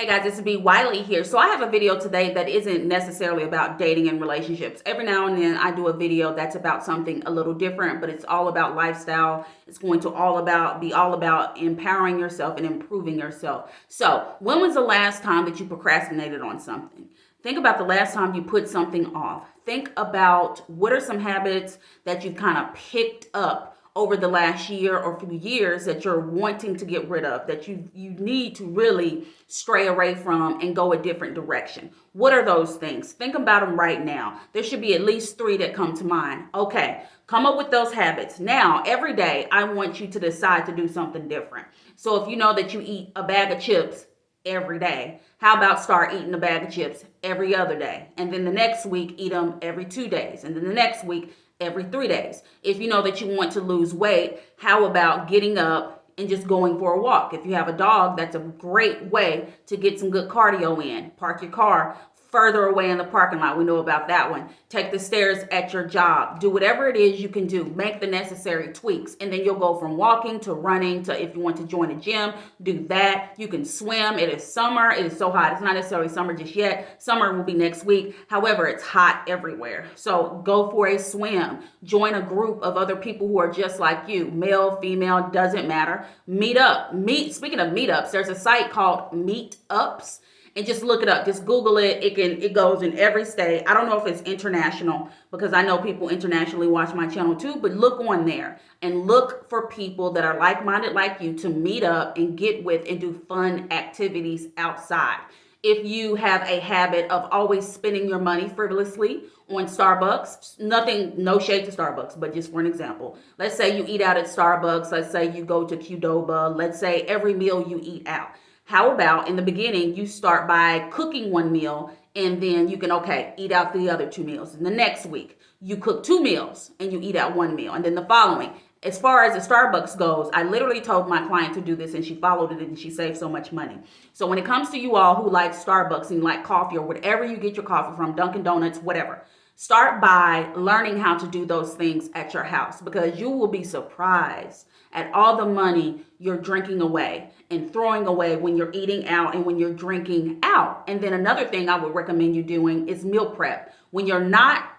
Hey guys, it's B. Wiley here. So I have a video today that isn't necessarily about dating and relationships. Every now and then I do a video that's about something a little different, but it's all about lifestyle. It's going to be all about empowering yourself and improving yourself. So when was the last time that you procrastinated on something? Think about the last time you put something off. Think about what are some habits that you've kind of picked up over the last year or few years that you're wanting to get rid of, that you need to really stray away from and go a different direction. What are those things? Think about them right now. There should be at least 3 that come to mind. Okay, come up with those habits. Now, every day, I want you to decide to do something different. So if you know that you eat a bag of chips every day, how about start eating a bag of chips every other day? And then the next week, eat them every 2 days. And then the next week, every 3 days. If you know that you want to lose weight, how about getting up and just going for a walk? If you have a dog, that's a great way to get some good cardio in. Park your car further away in the parking lot. We know about that one. Take the stairs at your job. Do whatever it is you can do. Make the necessary tweaks. And then you'll go from walking to running to, if you want to join a gym, do that. You can swim. It is summer. It is so hot. It's not necessarily summer just yet. Summer will be next week. However, it's hot everywhere. So go for a swim. Join a group of other people who are just like you. Male, female, doesn't matter. Meet up. Speaking of meetups, there's a site called Meetups. And just look it up. Just Google it. It goes in every state. I don't know if it's international because I know people internationally watch my channel too. But look on there and look for people that are like-minded like you to meet up and get with and do fun activities outside. If you have a habit of always spending your money frivolously on Starbucks, no shade to Starbucks, but just for an example. Let's say you eat out at Starbucks. Let's say you go to Qdoba. Let's say every meal you eat out. How about in the beginning, you start by cooking one meal and then you can, eat out the other 2 meals. And the next week, you cook 2 meals and you eat out 1 meal. And then the following, as far as the Starbucks goes, I literally told my client to do this and she followed it and she saved so much money. So when it comes to you all who like Starbucks and like coffee or whatever you get your coffee from, Dunkin' Donuts, whatever, start by learning how to do those things at your house because you will be surprised at all the money you're drinking away and throwing away when you're eating out and when you're drinking out. And then another thing I would recommend you doing is meal prep. When you're not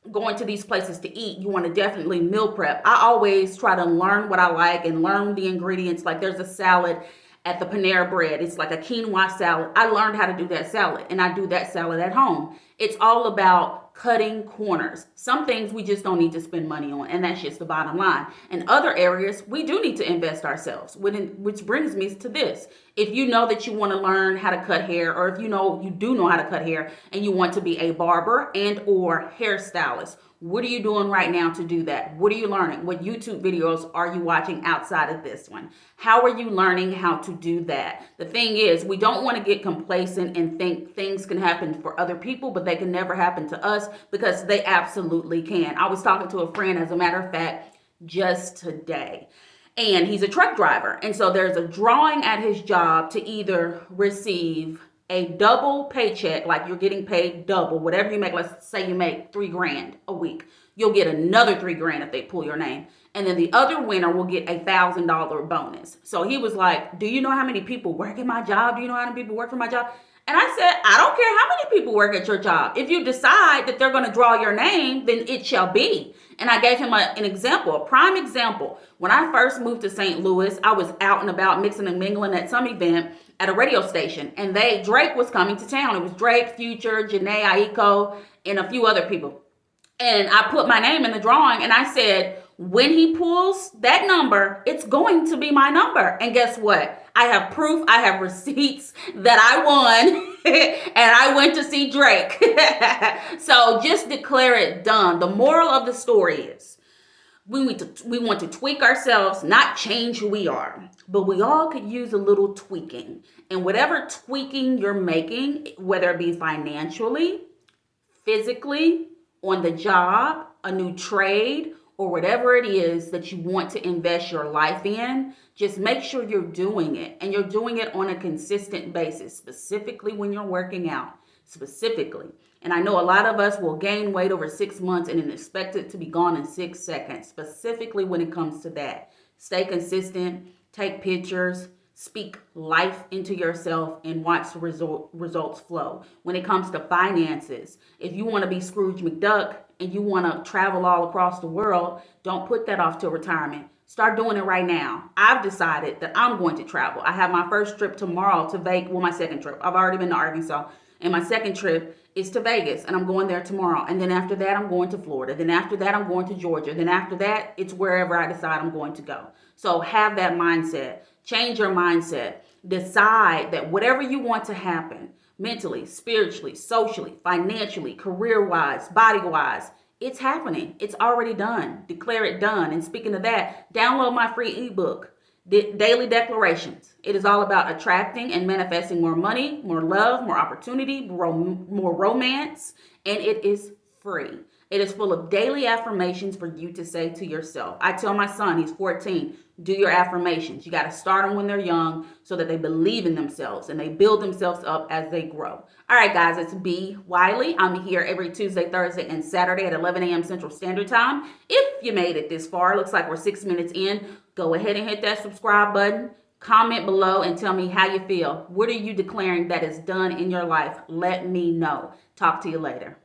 going to these places to eat, you want to definitely meal prep. I always try to learn what I like and learn the ingredients. Like there's a salad at the Panera Bread. It's like a quinoa salad. I learned how to do that salad and I do that salad at home. It's all about cutting corners. Some things we just don't need to spend money on, and that's just the bottom line. In other areas, we do need to invest ourselves, which brings me to this. If you know that you want to learn how to cut hair, or if you know you do know how to cut hair and you want to be a barber and or hairstylist, what are you doing right now to do that? What are you learning? What YouTube videos are you watching outside of this one? How are you learning how to do that? The thing is, we don't want to get complacent and think things can happen for other people, but they can never happen to us because they absolutely can. I was talking to a friend, as a matter of fact, just today. And he's a truck driver. And so there's a drawing at his job to either receive a double paycheck, like you're getting paid double, whatever you make. Let's say you make $3,000 a week. You'll get another $3,000 if they pull your name. And then the other winner will get a $1,000 bonus. So he was like, do you know how many people work at my job? Do you know how many people work for my job? And I said, I don't care how many people work at your job. If you decide that they're going to draw your name, then it shall be. And I gave him an example, a prime example. When I first moved to St. Louis, I was out and about mixing and mingling at some event at a radio station. And Drake was coming to town. It was Drake, Future, Janae Aiko, and a few other people. And I put my name in the drawing and I said, when he pulls that number, it's going to be my number. And guess what? I have proof, I have receipts that I won and I went to see Drake. So just declare it done. The moral of the story is we want to tweak ourselves, not change who we are, but we all could use a little tweaking. And whatever tweaking you're making, whether it be financially, physically, on the job, a new trade, or whatever it is that you want to invest your life in, just make sure you're doing it. And you're doing it on a consistent basis, specifically when you're working out, specifically. And I know a lot of us will gain weight over 6 months and then expect it to be gone in 6 seconds, specifically when it comes to that. Stay consistent, take pictures, Speak life into yourself and watch the results flow. When it comes to finances, if you want to be Scrooge McDuck and you want to travel all across the world, don't put that off till retirement. Start doing it right now. I've decided that I'm going to travel. I have my first trip tomorrow to Vegas. Well, my second trip. I've already been to Arkansas. And my second trip is to Vegas. And I'm going there tomorrow. And then after that, I'm going to Florida. Then after that, I'm going to Georgia. Then after that, it's wherever I decide I'm going to go. So have that mindset. Change your mindset. Decide that whatever you want to happen, mentally, spiritually, socially, financially, career-wise, body-wise, it's happening. It's already done. Declare it done. And speaking of that, download my free ebook, Daily Declarations. It is all about attracting and manifesting more money, more love, more opportunity, more romance, and it is free. It is full of daily affirmations for you to say to yourself. I tell my son, he's 14, do your affirmations. You got to start them when they're young so that they believe in themselves and they build themselves up as they grow. All right, guys, it's B. Wiley. I'm here every Tuesday, Thursday, and Saturday at 11 a.m. Central Standard Time. If you made it this far, looks like we're 6 minutes in, go ahead and hit that subscribe button. Comment below and tell me how you feel. What are you declaring that is done in your life? Let me know. Talk to you later.